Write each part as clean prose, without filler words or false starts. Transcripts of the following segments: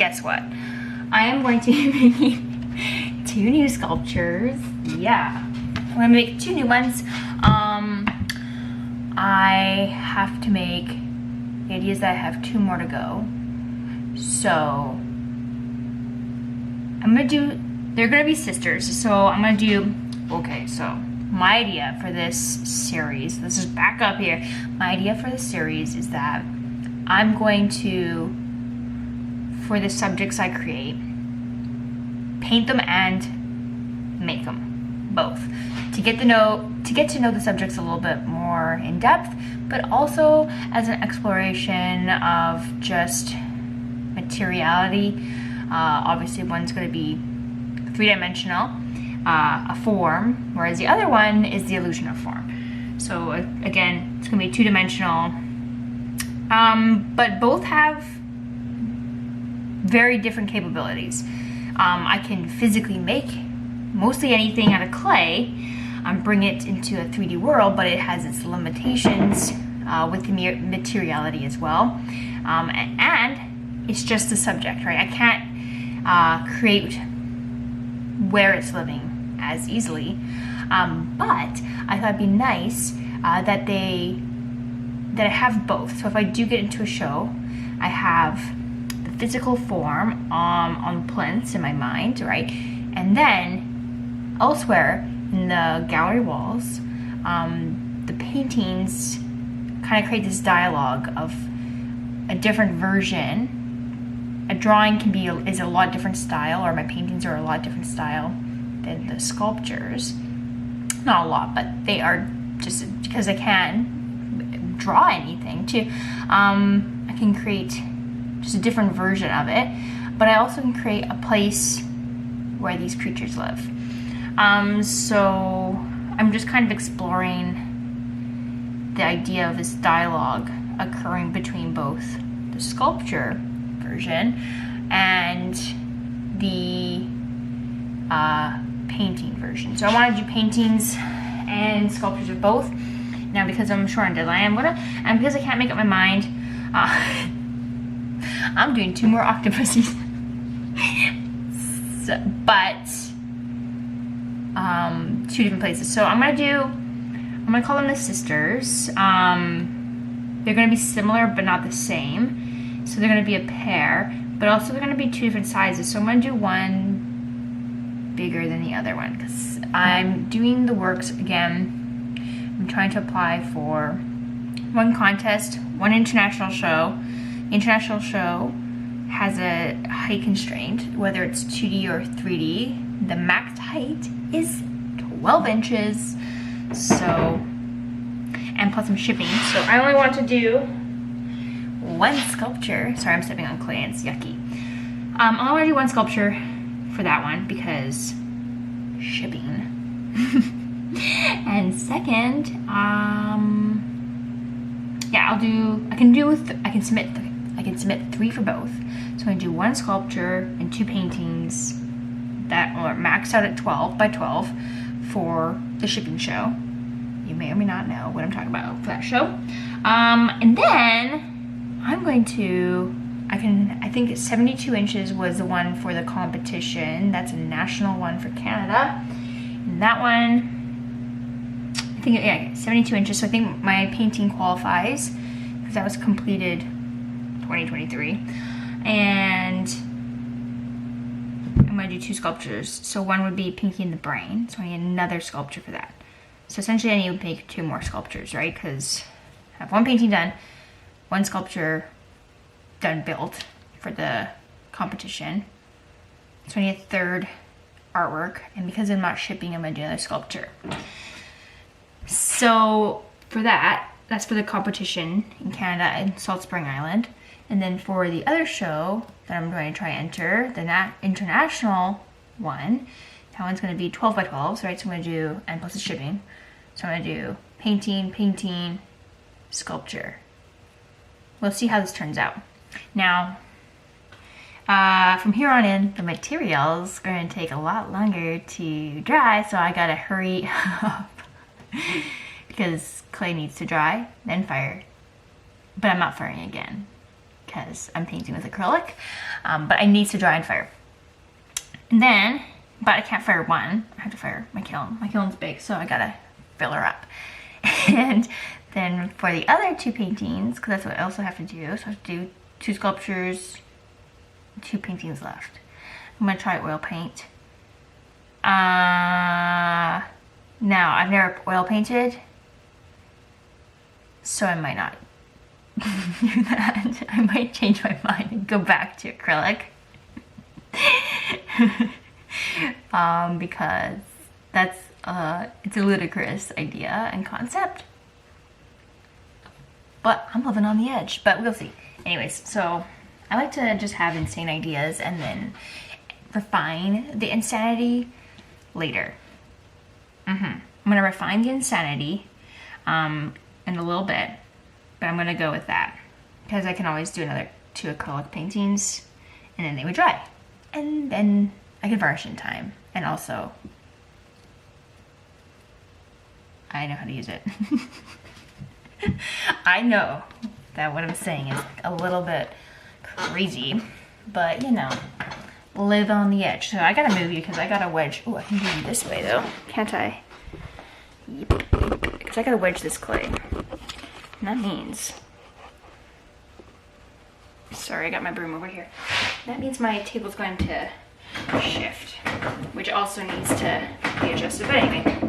guess what? I am going to be making 2 new sculptures. Yeah, I'm gonna make 2 new ones. I have to make, the idea is that I have 2 more to go. So I'm gonna do, they're gonna be sisters. So I'm gonna do, okay, so my idea for this series, let's just back up here. My idea for this series is that I'm going to, for the subjects I create, paint them and make them, both. To get to know the subjects a little bit more in depth, but also as an exploration of just materiality. Obviously one's going to be 3-dimensional, a form, whereas the other one is the illusion of form. So again, it's going to be 2-dimensional, but both have very different capabilities. I can physically make mostly anything out of clay, bring it into a 3D world, but it has its limitations with the materiality as well. And it's just the subject, right? I can't create where it's living as easily. But I thought it'd be nice that I have both. So if I do get into a show, I have the physical form on plinths in my mind, right? And then elsewhere in the gallery walls, the paintings kind of create this dialogue of a different version. A drawing is a lot different style, or my paintings are a lot different style than the sculptures. Not a lot, but they are, just because I can draw anything too. I can create just a different version of it, but I also can create a place where these creatures live. So I'm just kind of exploring the idea of this dialogue occurring between both the sculpture version and the painting version. So I want to do paintings and sculptures of both. Now, because I'm short on deadline, and because I can't make up my mind, I'm doing 2 more Octopussies. So, but 2 different places. So I'm gonna call them the sisters. They're gonna be similar but not the same. So they're gonna be a pair, but also they're gonna be 2 different sizes. So I'm gonna do one bigger than the other one because I'm doing the works again. I'm trying to apply for 1 contest, 1 international show. The international show has a height constraint, whether it's 2D or 3D. The max height is 12 inches. So, and plus I'm shipping. So I only want to do 1 sculpture. Sorry, I'm stepping on clay and it's yucky. I only want to do 1 sculpture for that one because shipping. And second, yeah, I can submit 3 for both. So I'm gonna do 1 sculpture and 2 paintings that are maxed out at 12 by 12 for the shipping show. You may or may not know what I'm talking about for that show. And then I'm going to, I think 72 inches was the one for the competition. That's a national one for Canada. And that one, I think, yeah, 72 inches. So I think my painting qualifies because that was completed 2023. And I'm gonna do 2 sculptures. So one would be Pinky and the Brain. So I need another sculpture for that. So essentially I need to make 2 more sculptures, right? Because I have 1 painting done, 1 sculpture done built for the competition. So I need a 3rd artwork. And because I'm not shipping, I'm gonna do another sculpture. So for that's for the competition in Canada in Salt Spring Island. And then for the other show that I'm going to try and enter, the international one, that one's going to be 12 by 12s, right? So I'm going to do, and plus the shipping. So I'm going to do painting, sculpture. We'll see how this turns out. Now, from here on in, the materials are going to take a lot longer to dry, so I got to hurry up because clay needs to dry, then fire. But I'm not firing again. because I'm painting with acrylic, but it needs to dry and fire. And then, but I can't fire one. I have to fire my kiln. My kiln's big, so I gotta fill her up. And then for the other 2 paintings, because that's what I also have to do, so I have to do 2 sculptures, 2 paintings left. I'm gonna try oil paint. Now, I've never oil painted, so I might not do that. I might change my mind and go back to acrylic. Because that's it's a ludicrous idea and concept, but I'm living on the edge, but we'll see. Anyways, so I like to just have insane ideas and then refine the insanity later. I'm gonna refine the insanity in a little bit, but I'm gonna go with that because I can always do another 2 acrylic paintings and then they would dry, and then I can varnish in time. And also, I know how to use it. I know that what I'm saying is a little bit crazy, but you know, live on the edge. So I gotta move you because I gotta wedge. Oh, I can move you this way though, can't I? Yep. Because I gotta wedge this clay. And that means, sorry, I got my broom over here. That means my table's going to shift, which also needs to be adjusted, but anyway.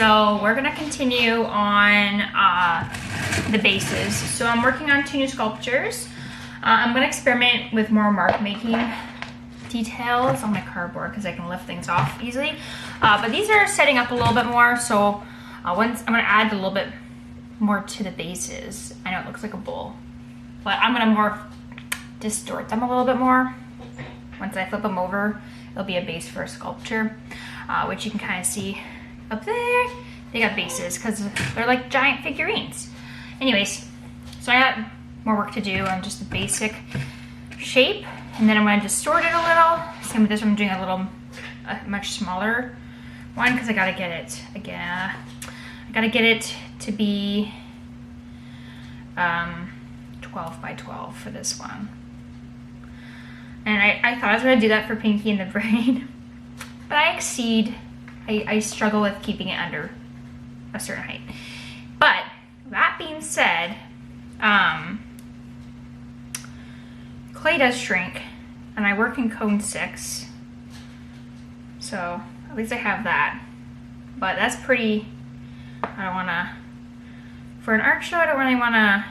so we're gonna continue on the bases. So I'm working on 2 new sculptures. I'm gonna experiment with more mark making details on my cardboard because I can lift things off easily. But these are setting up a little bit more, so once I'm gonna add a little bit more to the bases. I know it looks like a bowl, but I'm gonna more distort them a little bit more. Once I flip them over, it'll be a base for a sculpture, which you can kind of see up there. They got bases because they're like giant figurines. Anyways, so I got more work to do on just the basic shape, and then I'm going to distort it a little. Same with this one, I'm doing a much smaller one because I gotta get it again. I gotta get it to be 12 by 12 for this one. And I thought I was gonna do that for Pinky and the Brain, but I exceed. I struggle with keeping it under a certain height. But that being said, clay does shrink, and I work in cone 6, so at least I have that. But that's pretty. I don't wanna, for an art show, I don't really wanna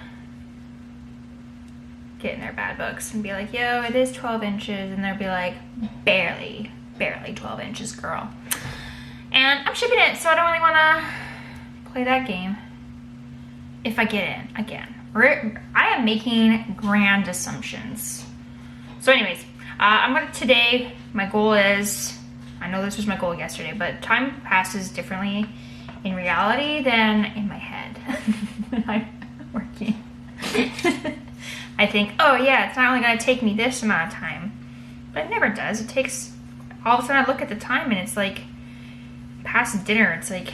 get in their bad books and be like, yo, it is 12 inches, and they'll be like, barely 12 inches, girl. And I'm shipping it, so I don't really wanna play that game if I get in again. I am making grand assumptions. So anyways, today, my goal is, I know this was my goal yesterday, but time passes differently in reality than in my head when I'm working. I think, oh yeah, it's not only gonna take me this amount of time, but it never does. It takes, all of a sudden I look at the time and it's like, past dinner, it's like,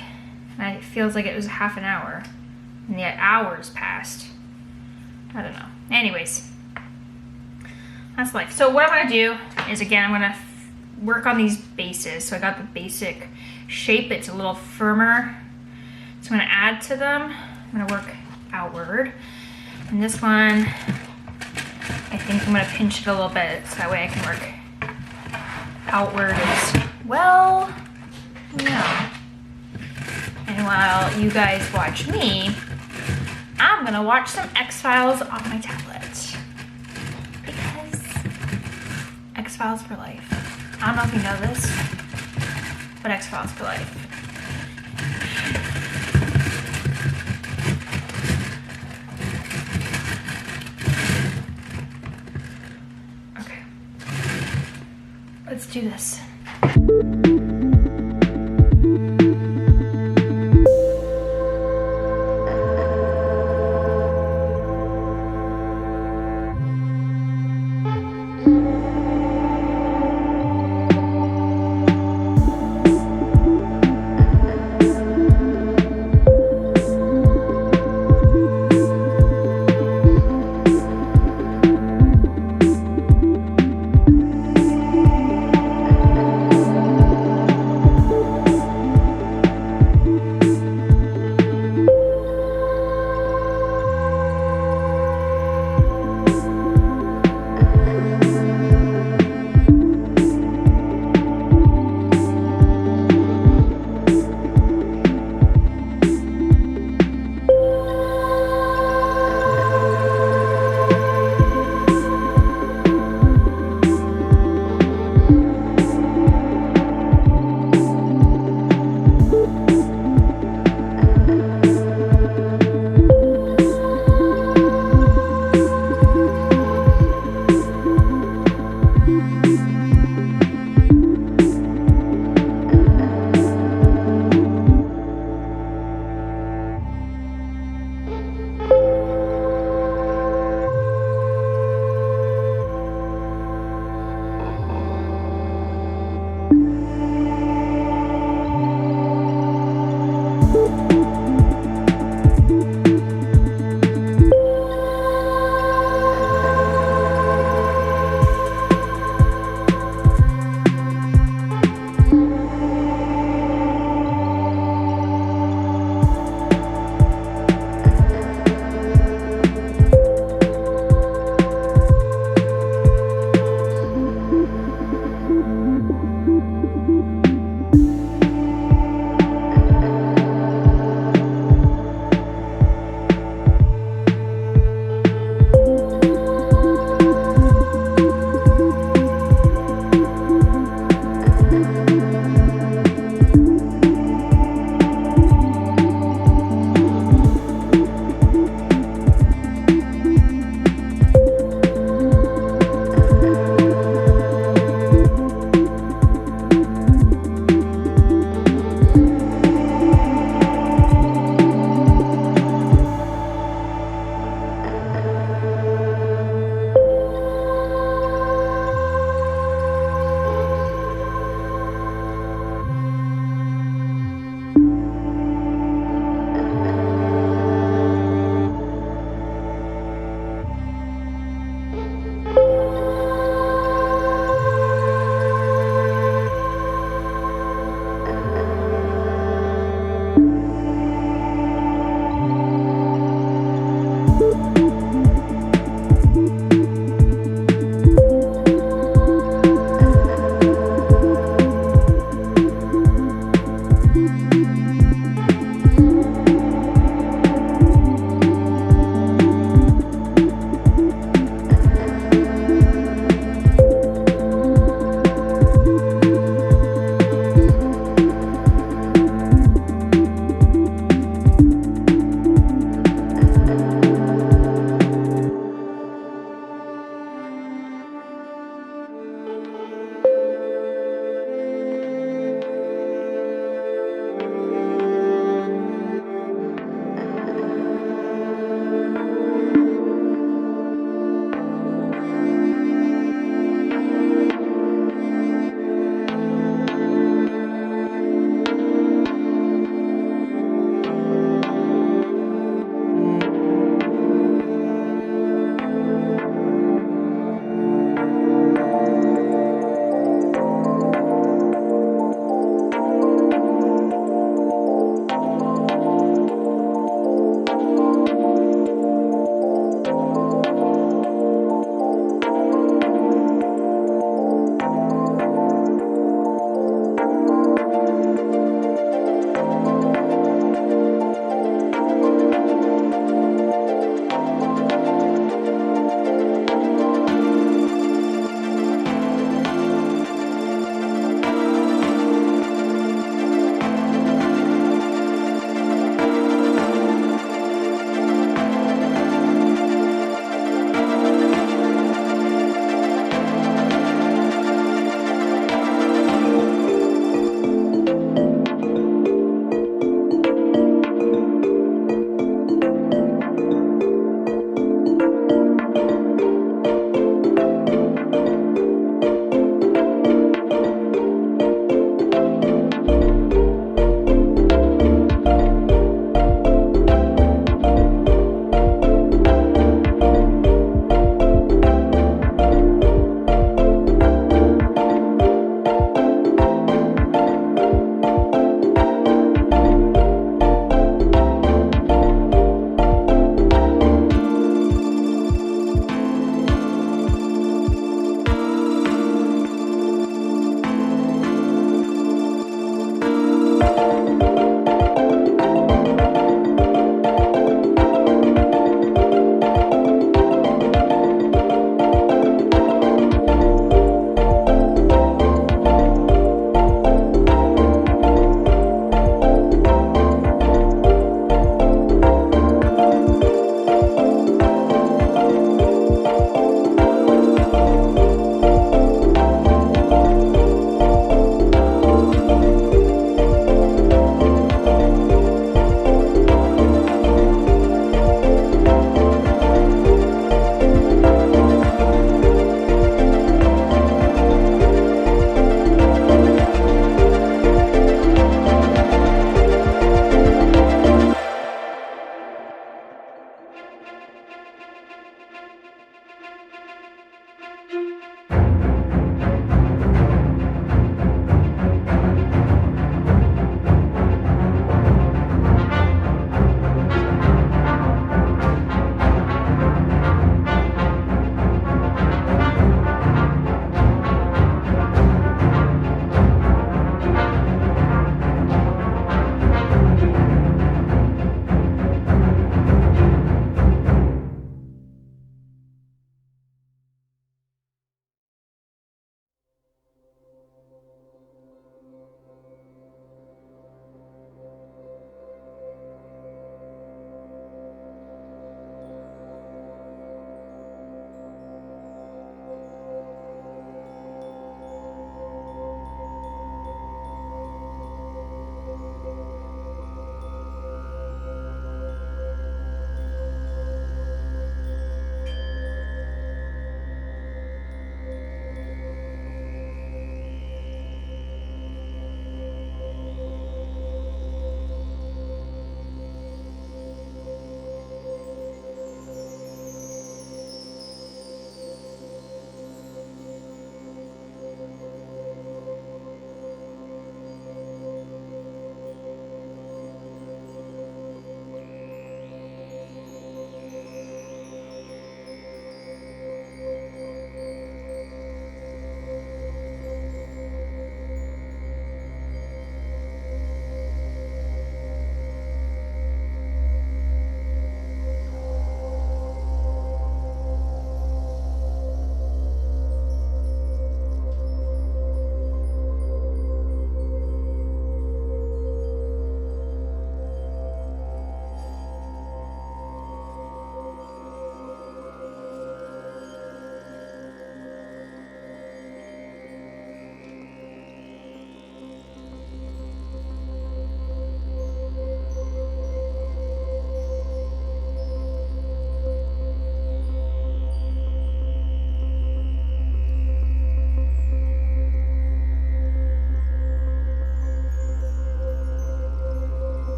it feels like it was half an hour, and yet hours passed. I don't know. Anyways, that's life. So what I'm gonna do is, again, I'm gonna work on these bases. So I got the basic shape, it's a little firmer. So I'm gonna add to them. I'm gonna work outward. And this one, I think I'm gonna pinch it a little bit so that way I can work outward as well. Yeah. And while you guys watch me, I'm gonna watch some X-Files on my tablet. Because X-Files for life. I don't know if you know this, but X-Files for life. Okay. Let's do this.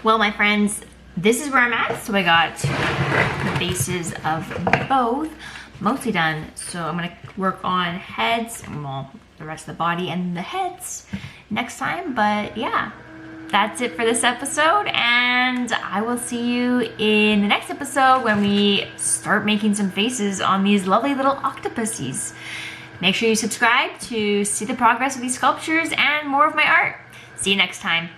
Well, my friends, this is where I'm at. So I got the bases of both mostly done. So I'm gonna work on heads, well, the rest of the body and the heads next time. But yeah, that's it for this episode, and I will see you in the next episode when we start making some faces on these lovely little octopussies. Make sure you subscribe to see the progress of these sculptures and more of my art. See you next time.